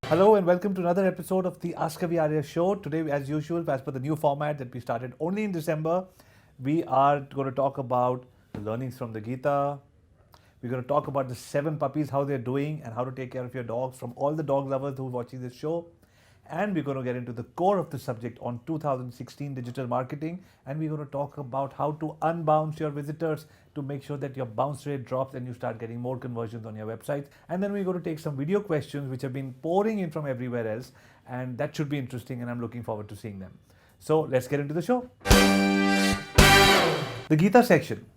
Hello and welcome to another episode of the Ask Arya show. Today, as usual, as per the new format that we started only in December, we are going to talk about the learnings from the Gita. We're going to talk about the 7 puppies, how they're doing, and how to take care of your dogs from all the dog lovers who are watching this show. And we're going to get into the core of the subject on 2016 digital marketing. And we're going to talk about how to unbounce your visitors to make sure that your bounce rate drops and you start getting more conversions on your websites. And then we're going to take some video questions which have been pouring in from everywhere else. And that should be interesting, and I'm looking forward to seeing them. So let's get into the show. The Gita section.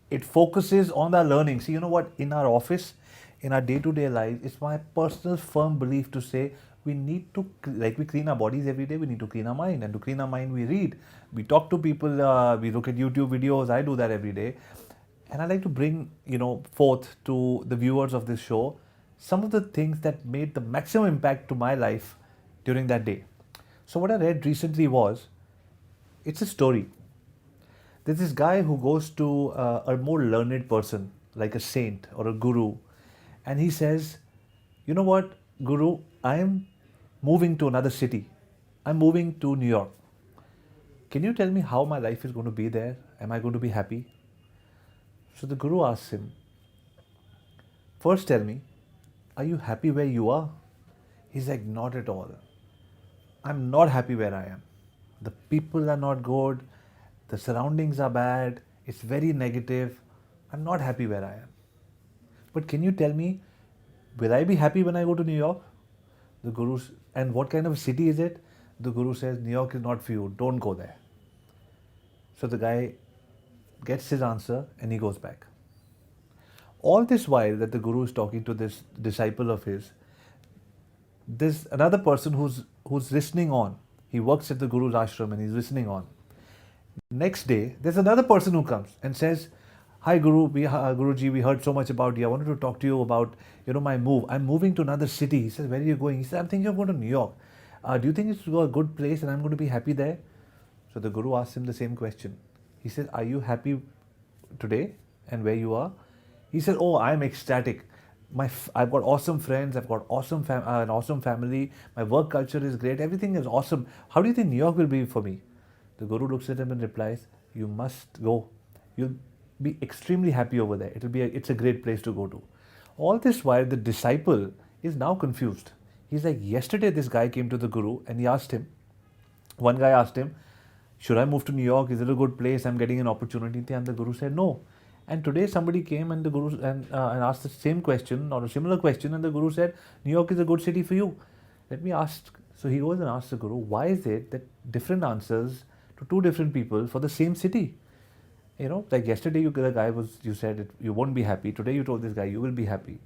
It focuses on our learning. See, you know what? In our office, in our day-to-day life, it's my personal firm belief to say we need to, like we clean our bodies every day, we need to clean our mind. And to clean our mind, we read, we talk to people, we look at YouTube videos. I do that every day. And I like to bring, forth to the viewers of this show some of the things that made the maximum impact to my life during that day. So what I read recently was, it's a story. There's this guy who goes to a more learned person, like a saint or a guru, and he says, you know what, Guru, I am moving to another city. I'm moving to New York. Can you tell me how my life is going to be there? Am I going to be happy? So the Guru asks him, first tell me, are you happy where you are? He's like, not at all. I'm not happy where I am. The people are not good. The surroundings are bad. It's very negative. I'm not happy where I am. But can you tell me, will I be happy when I go to New York? The Guru, and what kind of a city is it? The Guru says, New York is not for you. Don't go there. So the guy gets his answer and he goes back. All this while that the Guru is talking to this disciple of his, there's another person who's listening on. He works at the Guru's ashram and he's listening on. Next day, there's another person who comes and says, hi Guruji, we heard so much about you. I wanted to talk to you about, my move. I'm moving to another city. He says, where are you going? He says, I'm thinking of going to New York. Do you think it's a good place and I'm going to be happy there? So the Guru asks him the same question. He says, are you happy today and where you are? He said, oh, I'm ecstatic. I've got awesome friends. I've got an awesome family. My work culture is great. Everything is awesome. How do you think New York will be for me? The Guru looks at him and replies, you must go. You'll be extremely happy over there. It's a great place to go to. All this while, the disciple is now confused. He's like, yesterday this guy came to the Guru and he asked him, one guy asked him, should I move to New York? Is it a good place? I'm getting an opportunity. And the Guru said, no. And today somebody came and the Guru and asked the same question or a similar question, and the Guru said, New York is a good city for you. Let me ask. So he goes and asks the Guru, why is it that different answers to two different people for the same city? Like yesterday you said you won't be happy. Today you told this guy you will be happy.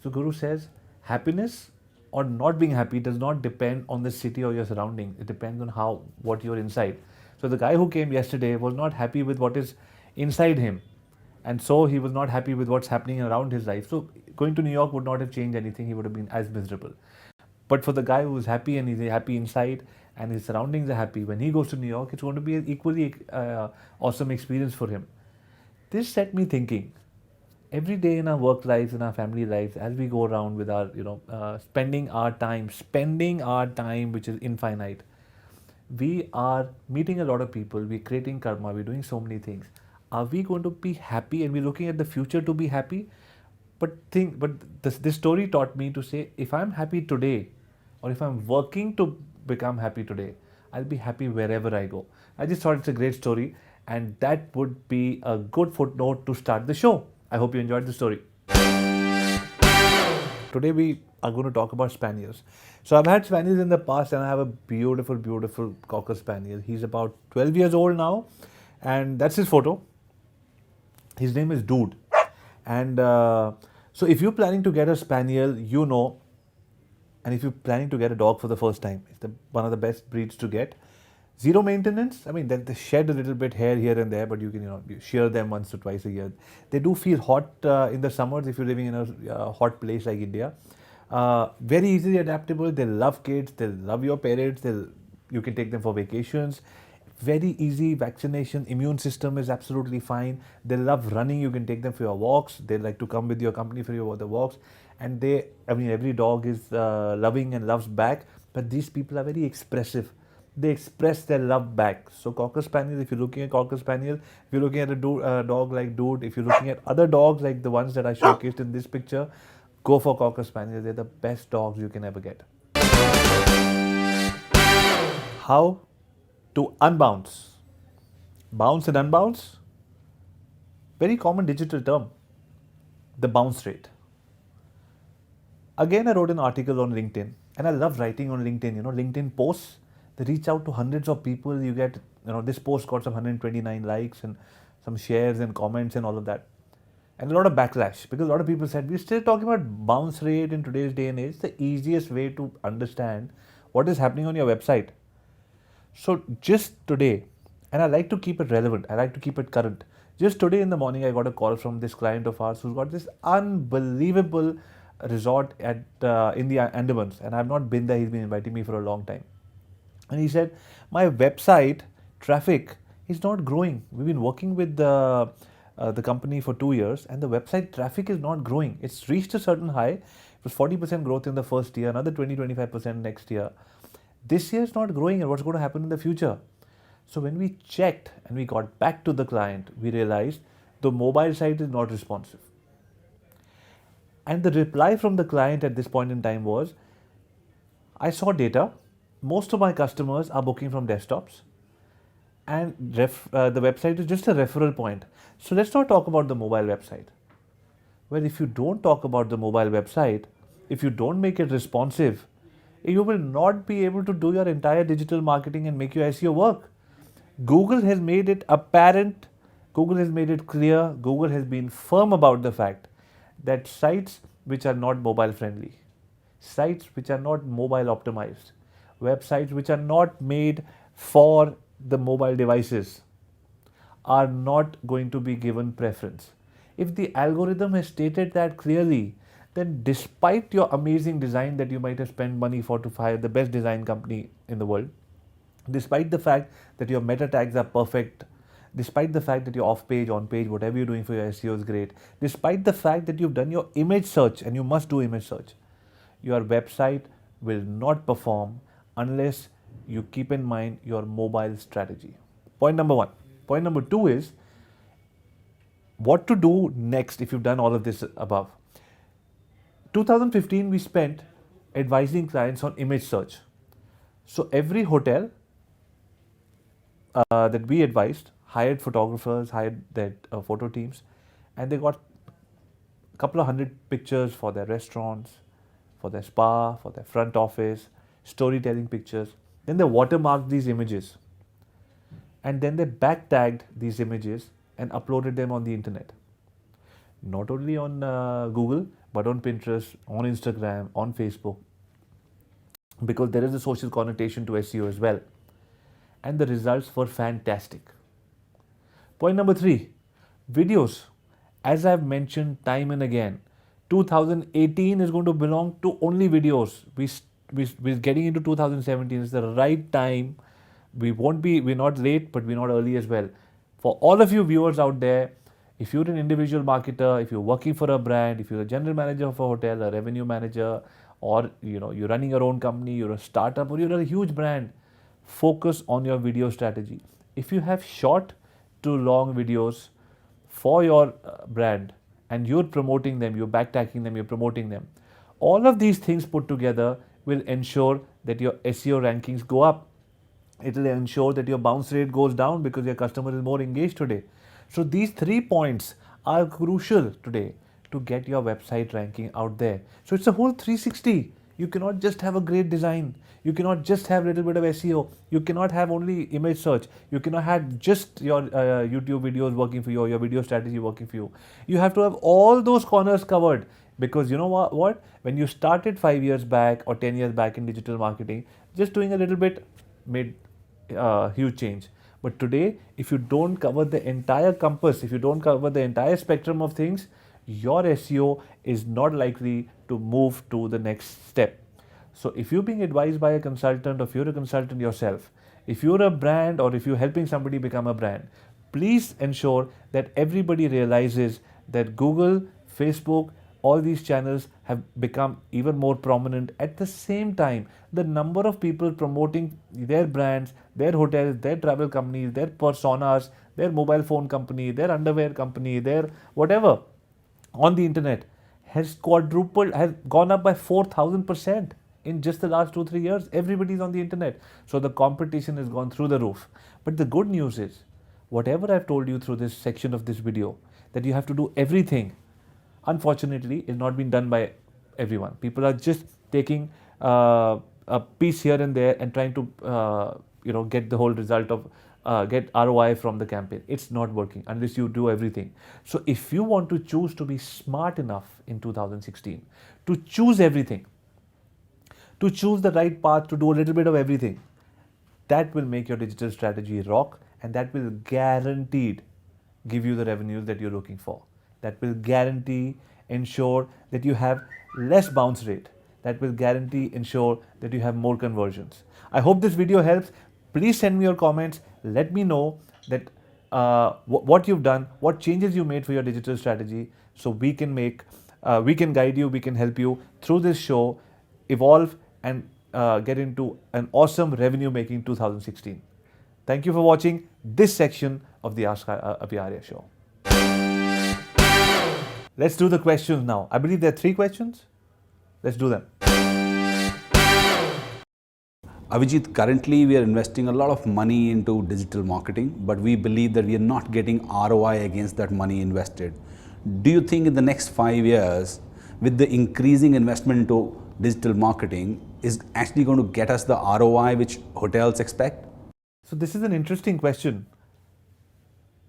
So Guru says, happiness or not being happy does not depend on the city or your surrounding. It depends on what you're inside. So the guy who came yesterday was not happy with what is inside him. And so he was not happy with what's happening around his life. So going to New York would not have changed anything. He would have been as miserable. But for the guy who is happy and he's happy inside and his surroundings are happy, when he goes to New York, it's going to be an equally awesome experience for him. This set me thinking. Every day in our work lives, in our family lives, as we go around with our, spending our time, which is infinite, we are meeting a lot of people, we're creating karma, we're doing so many things. Are we going to be happy and we're looking at the future to be happy? But this story taught me to say, if I'm happy today, or if I'm working to become happy today, I'll be happy wherever I go. I just thought it's a great story, and that would be a good footnote to start the show. I hope you enjoyed the story. Today we are going to talk about spaniels. So I've had spaniels in the past, and I have a beautiful, beautiful Cocker Spaniel. He's about 12 years old now, and that's his photo. His name is Dude. And so if you're planning to get a spaniel, and if you're planning to get a dog for the first time, it's one of the best breeds to get. Zero maintenance. I mean, they shed a little bit hair here and there, but you can you shear them once or twice a year. They do feel hot in the summers if you're living in a hot place like India. Very easily adaptable. They love kids. They love your parents. You can take them for vacations. Very easy vaccination. Immune system is absolutely fine. They love running. You can take them for your walks. They like to come with your company for the walks. and every dog is loving and loves back, but these people are very expressive. They express their love back. So Cocker Spaniel, if you're looking at Cocker Spaniel, if you're looking at a dog like Dude, if you're looking at other dogs like the ones that I showcased in this picture, go for Cocker Spaniel. They're the best dogs you can ever get. How to unbounce. Bounce and unbounce, very common digital term, the bounce rate. Again, I wrote an article on LinkedIn, and I love writing on LinkedIn. LinkedIn posts, they reach out to hundreds of people. You get, this post got some 129 likes and some shares and comments and all of that. And a lot of backlash, because a lot of people said, we're still talking about bounce rate in today's day and age. The easiest way to understand what is happening on your website. So just today, and I like to keep it relevant, I like to keep it current. Just today in the morning, I got a call from this client of ours who's got this unbelievable resort in the Andamans, and I've not been there. He's been inviting me for a long time. And he said, my website traffic is not growing. We've been working with the company for 2 years, and the website traffic is not growing. It's reached a certain high. It was 40% growth in the first year, another 20-25% next year. This year is not growing, and what's going to happen in the future? So when we checked and we got back to the client, we realized the mobile site is not responsive. And the reply from the client at this point in time was, I saw data. Most of my customers are booking from desktops, and the website is just a referral point. So let's not talk about the mobile website. Well, if you don't talk about the mobile website, if you don't make it responsive, you will not be able to do your entire digital marketing and make your SEO work. Google has made it apparent, Google has made it clear, Google has been firm about the fact that sites which are not mobile friendly, sites which are not mobile optimized, websites which are not made for the mobile devices are not going to be given preference. If the algorithm has stated that clearly, then despite your amazing design that you might have spent money for to hire the best design company in the world, despite the fact that your meta tags are perfect, despite the fact that you're off page, on page, whatever you're doing for your SEO is great, despite the fact that you've done your image search, and you must do image search, your website will not perform unless you keep in mind your mobile strategy. Point number one. Point number two is what to do next if you've done all of this above. 2015, we spent advising clients on image search. So every hotel that we advised hired photographers, hired their photo teams, and they got a couple of hundred pictures for their restaurants, for their spa, for their front office, storytelling pictures. Then they watermarked these images, and then they back tagged these images and uploaded them on the internet. Not only on Google, but on Pinterest, on Instagram, on Facebook, because there is a social connotation to SEO as well. And the results were fantastic. Point number three, videos. As I've mentioned time and again, 2018 is going to belong to only videos. We're getting into 2017. It's the right time. We're not late, but we're not early as well. For all of you viewers out there, if you're an individual marketer, if you're working for a brand, if you're a general manager of a hotel, a revenue manager, or you're running your own company, you're a startup, or you're a huge brand, focus on your video strategy. If you have short to long videos for your brand and you're promoting them, you're backtagging them, you're promoting them, all of these things put together will ensure that your SEO rankings go up. It will ensure that your bounce rate goes down because your customer is more engaged today. So these 3 points are crucial today to get your website ranking out there. So it's a whole 360. You cannot just have a great design. You cannot just have a little bit of SEO. You cannot have only image search. You cannot have just your YouTube videos working for you or your video strategy working for you. You have to have all those corners covered, because you know what? When you started 5 years back or 10 years back in digital marketing, just doing a little bit made huge change. But today, if you don't cover the entire compass, if you don't cover the entire spectrum of things, your SEO is not likely to move to the next step. So if you're being advised by a consultant, or if you're a consultant yourself, if you're a brand, or if you're helping somebody become a brand, please ensure that everybody realizes that Google, Facebook, all these channels have become even more prominent. At the same time, the number of people promoting their brands, their hotels, their travel companies, their personas, their mobile phone company, their underwear company, their whatever on the internet has quadrupled, has gone up by 4,000% in just the last 2 3 years. Everybody's on the internet. So the competition has gone through the roof. But the good news is, whatever I've told you through this section of this video, that you have to do everything, unfortunately, is not being done by everyone. People are just taking a piece here and there and trying to get the whole result of get ROI from the campaign. It's not working unless you do everything. So if you want to choose to be smart enough in 2016 to choose everything, to choose the right path, to do a little bit of everything, that will make your digital strategy rock, and that will guaranteed give you the revenues that you're looking for. That will guarantee ensure that you have less bounce rate. That will guarantee ensure that you have more conversions. I hope this video helps. Please send me your comments. Let me know that what you've done, what changes you made for your digital strategy, so we can guide you, we can help you through this show, evolve and get into an awesome revenue making 2016. Thank you for watching this section of the Ask Arya show. Let's do the questions now. I believe there are 3 questions. Let's do them. Avijit, currently we are investing a lot of money into digital marketing, but we believe that we are not getting ROI against that money invested. Do you think in the next 5 years, with the increasing investment into digital marketing, is actually going to get us the ROI which hotels expect? So this is an interesting question.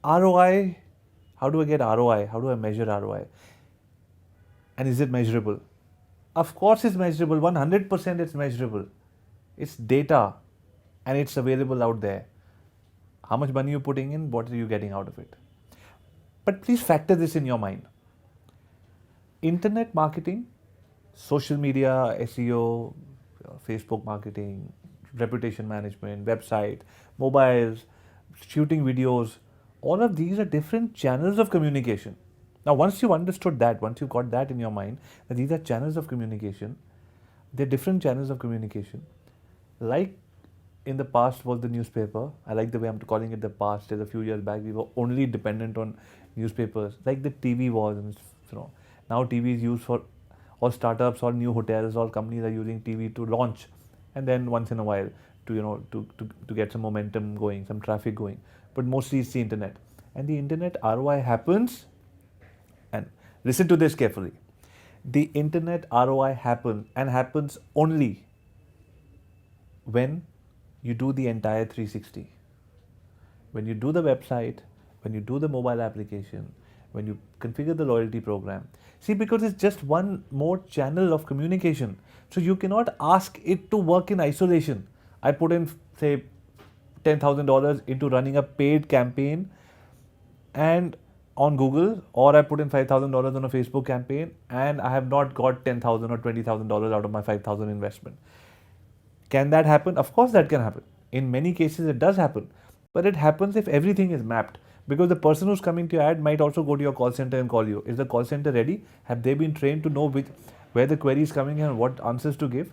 ROI, how do I get ROI? How do I measure ROI? And is it measurable? Of course it's measurable, 100% it's measurable. It's data and it's available out there. How much money you're putting in, what are you getting out of it? But please factor this in your mind. Internet marketing, social media, SEO, Facebook marketing, reputation management, website, mobiles, shooting videos, all of these are different channels of communication. Now, once you've understood that, once you've got that in your mind, that these are channels of communication, they're different channels of communication. Like in the past was the newspaper. I like the way I'm calling it the past. A few years back, we were only dependent on newspapers, like the TV was. And, now TV is used for all startups, all new hotels, all companies are using TV to launch, and then once in a while to get some momentum going, some traffic going. But mostly it's the internet, and the internet ROI happens. And listen to this carefully. The internet ROI happens only when you do the entire 360. When you do the website, when you do the mobile application, when you configure the loyalty program. See, because it's just one more channel of communication. So you cannot ask it to work in isolation. I put in, say, $10,000 into running a paid campaign and on Google, or I put in $5,000 on a Facebook campaign, and I have not got $10,000 or $20,000 out of my $5,000 investment. Can that happen? Of course that can happen. In many cases it does happen. But it happens if everything is mapped. Because the person who's coming to your ad might also go to your call center and call you. Is the call center ready? Have they been trained to know where the query is coming and what answers to give?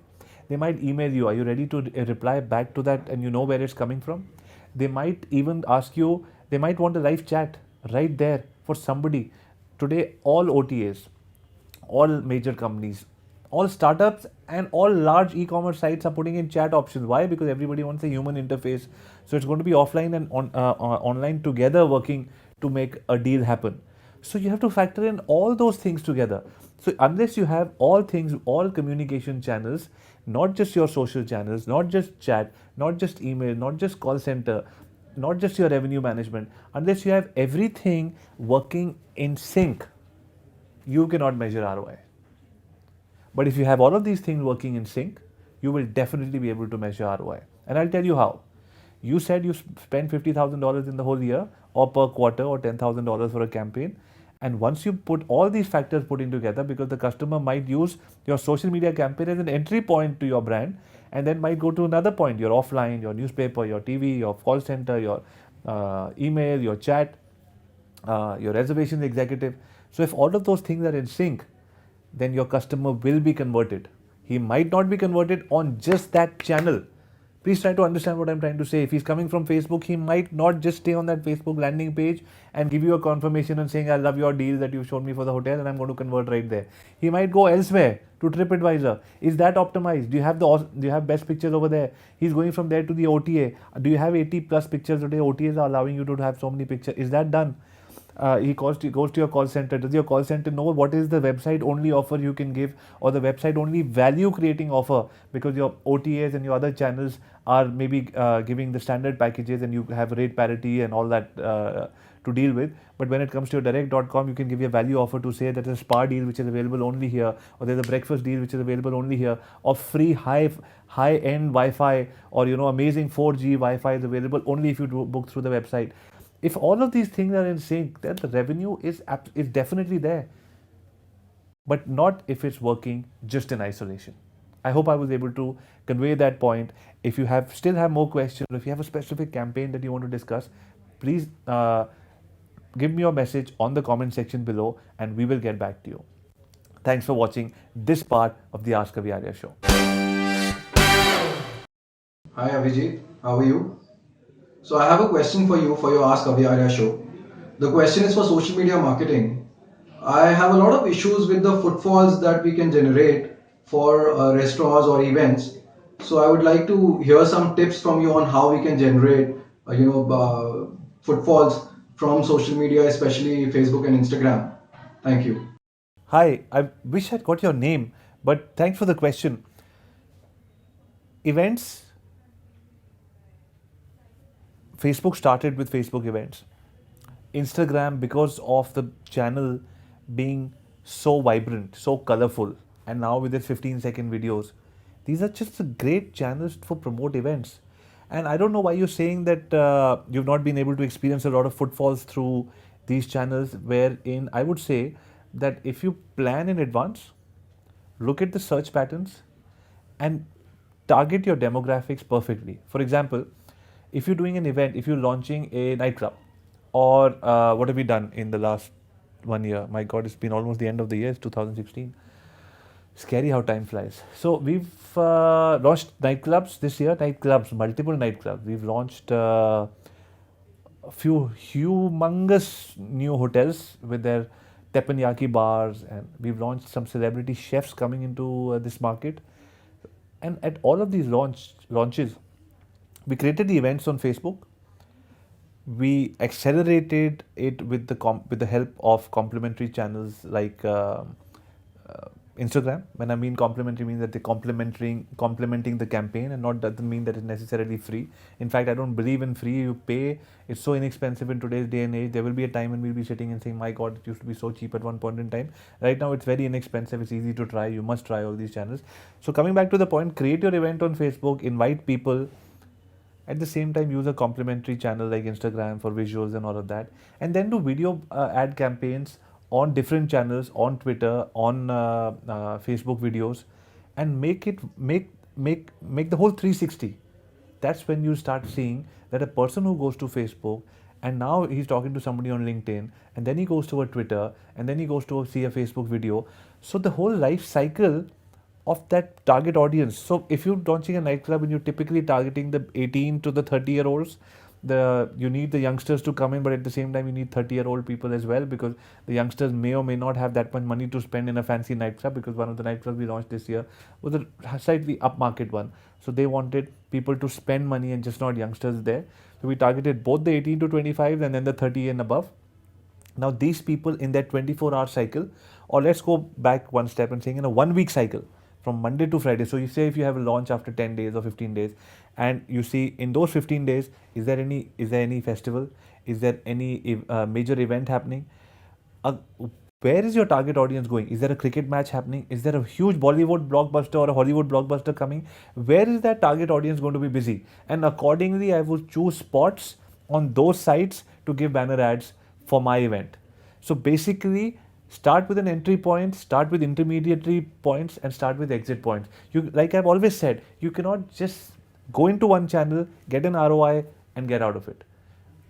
They might email you. Are you ready to reply back to that and you know where it's coming from? They might even ask you, they might want a live chat right there for somebody. Today, all OTAs, all major companies, all startups and all large e-commerce sites are putting in chat options. Why? Because everybody wants a human interface. So it's going to be offline and online together working to make a deal happen. So you have to factor in all those things together. So unless you have all things, all communication channels, not just your social channels, not just chat, not just email, not just call center, not just your revenue management, unless you have everything working in sync, you cannot measure ROI. But if you have all of these things working in sync, you will definitely be able to measure ROI. And I'll tell you how. You said you spend $50,000 in the whole year or per quarter or $10,000 for a campaign. And once you put all these factors put in together, because the customer might use your social media campaign as an entry point to your brand, and then might go to another point, your offline, your newspaper, your TV, your call center, your email, your chat, your reservations executive. So if all of those things are in sync, then your customer will be converted. He might not be converted on just that channel. Please try to understand what I'm trying to say. If he's coming from Facebook, he might not just stay on that Facebook landing page and give you a confirmation and saying, I love your deal that you've shown me for the hotel and I'm going to convert right there. He might go elsewhere to TripAdvisor. Is that optimized? Do you have best pictures over there? He's going from there to the OTA. Do you have 80 plus pictures today? OTAs are allowing you to have so many pictures. Is that done? He goes to your call center. Does your call center know what is the website only offer you can give, or the website only value creating offer, because your OTAs and your other channels are maybe giving the standard packages and you have rate parity and all that to deal with. But when it comes to your direct.com, you can give a value offer to say that there's a spa deal which is available only here, or there's a breakfast deal which is available only here, or free high end Wi-Fi, or amazing 4G Wi-Fi is available only if you book through the website. If all of these things are in sync, then the revenue is definitely there, but not if it's working just in isolation. I hope I was able to convey that point. If you still have more questions, or if you have a specific campaign that you want to discuss, please give me your message on the comment section below and we will get back to you. Thanks for watching this part of the Ask Arya show. Hi Abhijit, how are you? So I have a question for you for your Ask Arya show. The question is for social media marketing. I have a lot of issues with the footfalls that we can generate for restaurants or events. So I would like to hear some tips from you on how we can generate, footfalls from social media, especially Facebook and Instagram. Thank you. Hi, I wish I'd got your name, but thanks for the question. Events. Facebook started with Facebook events. Instagram, because of the channel being so vibrant, so colorful, and now with its 15-second videos, these are just great channels for promote events. And I don't know why you're saying that you've not been able to experience a lot of footfalls through these channels, wherein I would say that if you plan in advance, look at the search patterns, and target your demographics perfectly. For example, if you're doing an event, if you're launching a nightclub, or what have we done in the last 1 year? My God, it's been almost the end of the year. It's 2016. Scary how time flies. So we've launched nightclubs this year. Multiple nightclubs. We've launched a few humongous new hotels with their teppanyaki bars, and we've launched some celebrity chefs coming into this market. And at all of these launches, we created the events on Facebook. We accelerated it with the help of complementary channels like Instagram. When I mean complementary, means that they're complementing the campaign, and not doesn't mean that it's necessarily free. In fact, I don't believe in free. You pay. It's so inexpensive in today's day and age. There will be a time when we'll be sitting and saying, "My God, it used to be so cheap at one point in time." Right now, it's very inexpensive. It's easy to try. You must try all these channels. So coming back to the point, create your event on Facebook. Invite people. At the same time, use a complementary channel like Instagram for visuals and all of that, and then do video ad campaigns on different channels, on Twitter, on Facebook videos, and make the whole 360. That's when you start seeing that a person who goes to Facebook and now he's talking to somebody on LinkedIn, and then he goes to a Twitter, and then he goes to see a Facebook video. So the whole life cycle of that target audience. So if you're launching a nightclub and you're typically targeting the 18 to the 30-year-olds, you need the youngsters to come in, but at the same time you need 30-year-old people as well, because the youngsters may or may not have that much money to spend in a fancy nightclub, because one of the nightclubs we launched this year was a slightly upmarket one. So they wanted people to spend money and just not youngsters there. So we targeted both the 18 to 25 and then the 30 and above. Now these people in that 24-hour cycle, or let's go back one step and saying in a 1-week cycle, from Monday to Friday. So you say if you have a launch after 10 days or 15 days, and you see in those 15 days, is there any festival? Is there any major event happening? Where is your target audience going? Is there a cricket match happening? Is there a huge Bollywood blockbuster or a Hollywood blockbuster coming? Where is that target audience going to be busy? And accordingly, I would choose spots on those sites to give banner ads for my event. So basically, start with an entry point, start with intermediary points, and start with exit points. Like I've always said, you cannot just go into one channel, get an ROI, and get out of it.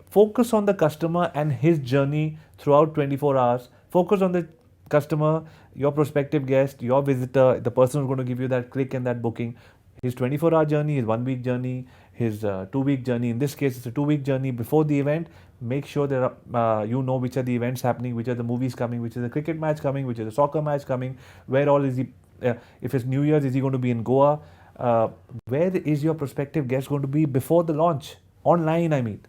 Focus on the customer and his journey throughout 24 hours. Focus on the customer, your prospective guest, your visitor, the person who's going to give you that click and that booking, his 24-hour journey, his 1 week journey, his 2 week journey. In this case, it's a 2 week journey before the event. Make sure that you know which are the events happening, which are the movies coming, which is a cricket match coming, which is a soccer match coming, where all is he, if it's New Year's, is he going to be in Goa? Where is your prospective guest going to be before the launch? Online, I mean.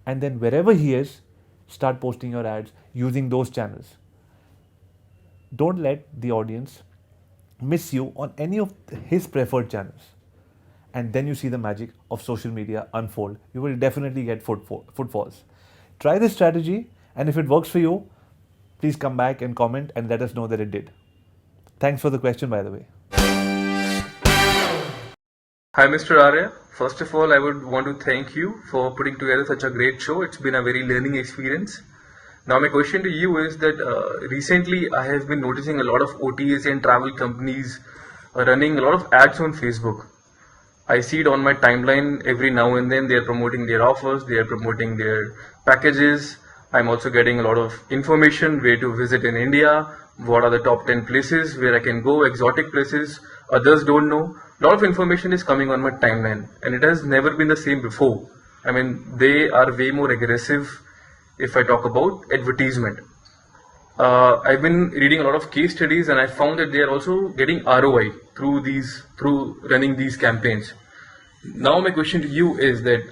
And then wherever he is, start posting your ads using those channels. Don't let the audience miss you on any of his preferred channels. And then you see the magic of social media unfold. You will definitely get footfalls. Try this strategy, and if it works for you, please come back and comment and let us know that it did. Thanks for the question, by the way. Hi, Mr. Arya. First of all, I would want to thank you for putting together such a great show. It's been a very learning experience. Now, my question to you is that recently I have been noticing a lot of OTAs and travel companies running a lot of ads on Facebook. I see it on my timeline every now and then. They are promoting their offers, they are promoting their packages. I'm also getting a lot of information where to visit in India, what are the top 10 places where I can go, exotic places others don't know. A lot of information is coming on my timeline, and it has never been the same before. I mean, they are way more aggressive if I talk about advertisement. I've been reading a lot of case studies, and I found that they are also getting ROI through running these campaigns. Now my question to you is that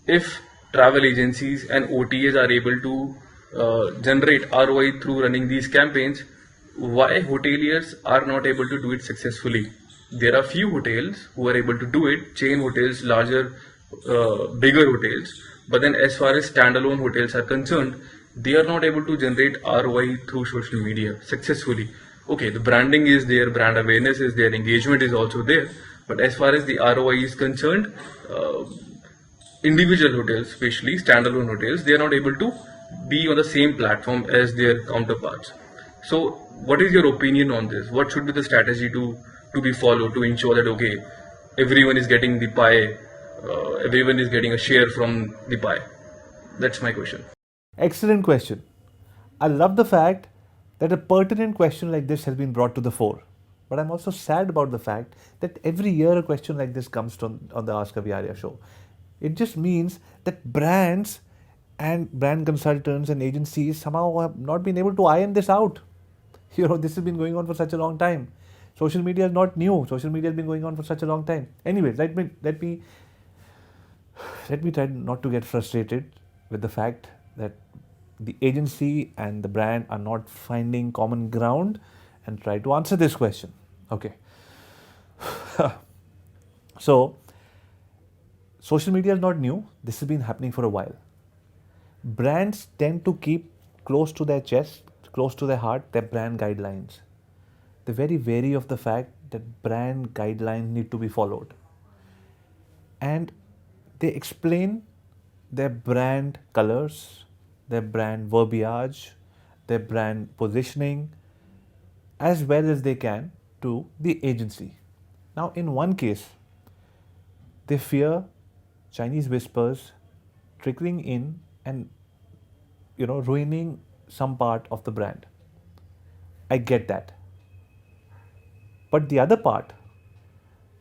if travel agencies and OTAs are able to generate ROI through running these campaigns, why hoteliers are not able to do it successfully? There are few hotels who are able to do it, chain hotels, larger, bigger hotels. But then as far as standalone hotels are concerned, they are not able to generate ROI through social media successfully. Okay, the branding is there, brand awareness is there, engagement is also there. But as far as the ROI is concerned, individual hotels, especially standalone hotels, they are not able to be on the same platform as their counterparts. So, what is your opinion on this? What should be the strategy to be followed to ensure that okay, everyone is getting the pie, everyone is getting a share from the pie? That's my question. Excellent question. I love the fact that a pertinent question like this has been brought to the fore. But I'm also sad about the fact that every year a question like this comes on the Ask Arya show. It just means that brands and brand consultants and agencies somehow have not been able to iron this out. This has been going on for such a long time. Social media is not new. Social media has been going on for such a long time. Anyways, let me try not to get frustrated with the fact that the agency and the brand are not finding common ground, and try to answer this question. Okay. So, social media is not new. This has been happening for a while. Brands tend to keep close to their chest, close to their heart, their brand guidelines. They're very wary of the fact that brand guidelines need to be followed. And they explain their brand colors, their brand verbiage, their brand positioning as well as they can to the agency. Now, in one case, they fear Chinese whispers trickling in and ruining some part of the brand. I get that. But the other part,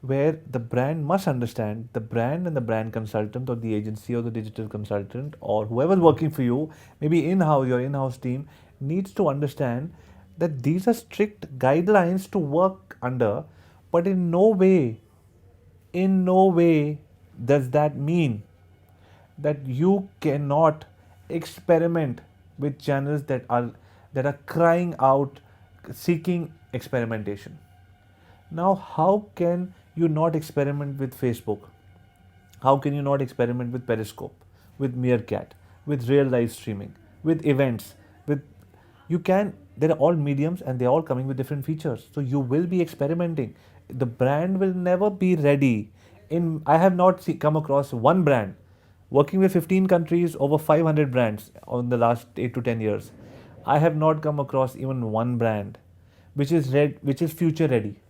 where the brand must understand, the brand and the brand consultant or the agency or the digital consultant or whoever's working for you, maybe in-house, your in-house team, needs to understand that these are strict guidelines to work under, but in no way does that mean that you cannot experiment with channels that are crying out, seeking experimentation. Now, how can you not experiment with Facebook? How can you not experiment with Periscope, with Meerkat, with real live streaming, with events? There are all mediums and they're all coming with different features. So you will be experimenting. The brand will never be ready. I have not come across one brand working with 15 countries, over 500 brands on the last 8 to 10 years. I have not come across even one brand which is future ready.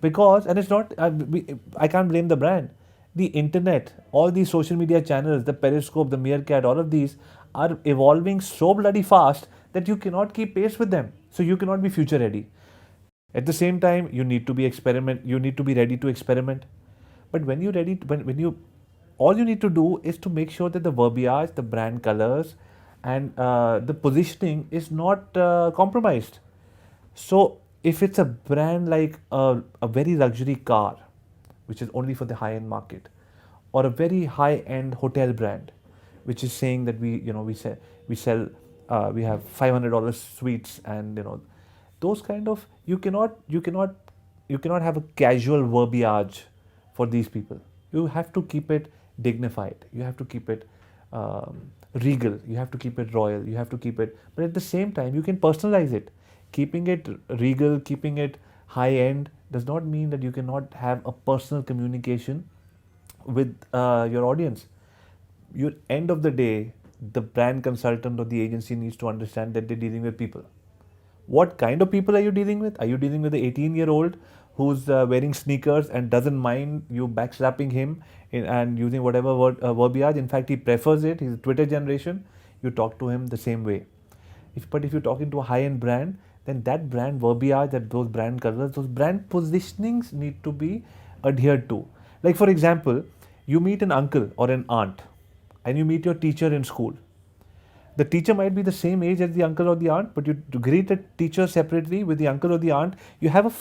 Because, and it's not, I can't blame the brand. The internet, all these social media channels, the Periscope, the Meerkat, all of these are evolving so bloody fast that you cannot keep pace with them. So you cannot be future ready. At the same time, you need to be ready to experiment. But when you're ready, when you, all you need to do is to make sure that the verbiage, the brand colors, and the positioning is not compromised. So if it's a brand like a very luxury car, which is only for the high-end market, or a very high-end hotel brand, which is saying that we have $500 suites, and those kind of, you cannot have a casual verbiage for these people. You have to keep it dignified. You have to keep it regal. You have to keep it royal. You have to keep it, but at the same time, you can personalize it. Keeping it regal, keeping it high end does not mean that you cannot have a personal communication with your audience. You, end of the day, the brand consultant or the agency needs to understand that they're dealing with people. What kind of people are you dealing with? Are you dealing with an 18-year-old who's wearing sneakers and doesn't mind you backslapping him and using whatever verbiage? In fact, he prefers it. He's a Twitter generation. You talk to him the same way. But if you're talking to a high-end brand, then that brand verbiage, those brand colors, those brand positionings need to be adhered to. Like, for example, you meet an uncle or an aunt, and you meet your teacher in school. The teacher might be the same age as the uncle or the aunt, but you greet a teacher separately with the uncle or the aunt. You have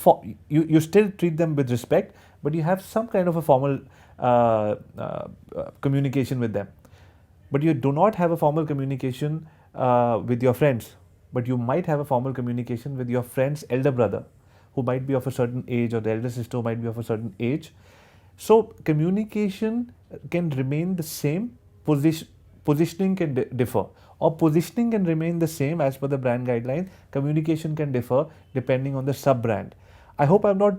you still treat them with respect, but you have some kind of a formal communication with them. But you do not have a formal communication with your friends. But you might have a formal communication with your friend's elder brother, who might be of a certain age, or the elder sister who might be of a certain age. So communication can remain the same. Positioning can differ, or positioning can remain the same as per the brand guidelines. Communication can differ depending on the sub brand. I hope I'm not.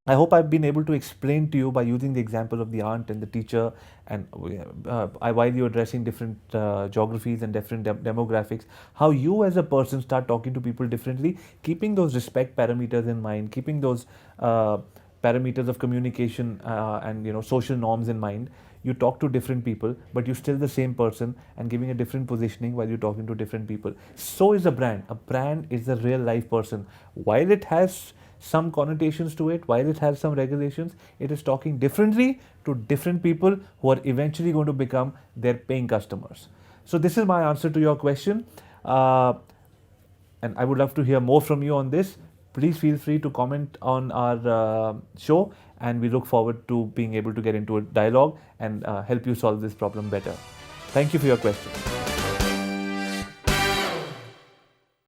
I hope I've been able to explain to you by using the example of the aunt and the teacher, and while you're addressing different geographies and different demographics, how you as a person start talking to people differently, keeping those respect parameters in mind, keeping those parameters of communication and social norms in mind. You talk to different people, but you're still the same person and giving a different positioning while you're talking to different people. So is a brand. A brand is a real life person. While it has some connotations to it, while it has some regulations, it is talking differently to different people who are eventually going to become their paying customers. So this is my answer to your question, and I would love to hear more from you on this. Please feel free to comment on our show, and we look forward to being able to get into a dialogue and help you solve this problem better. Thank you for your question.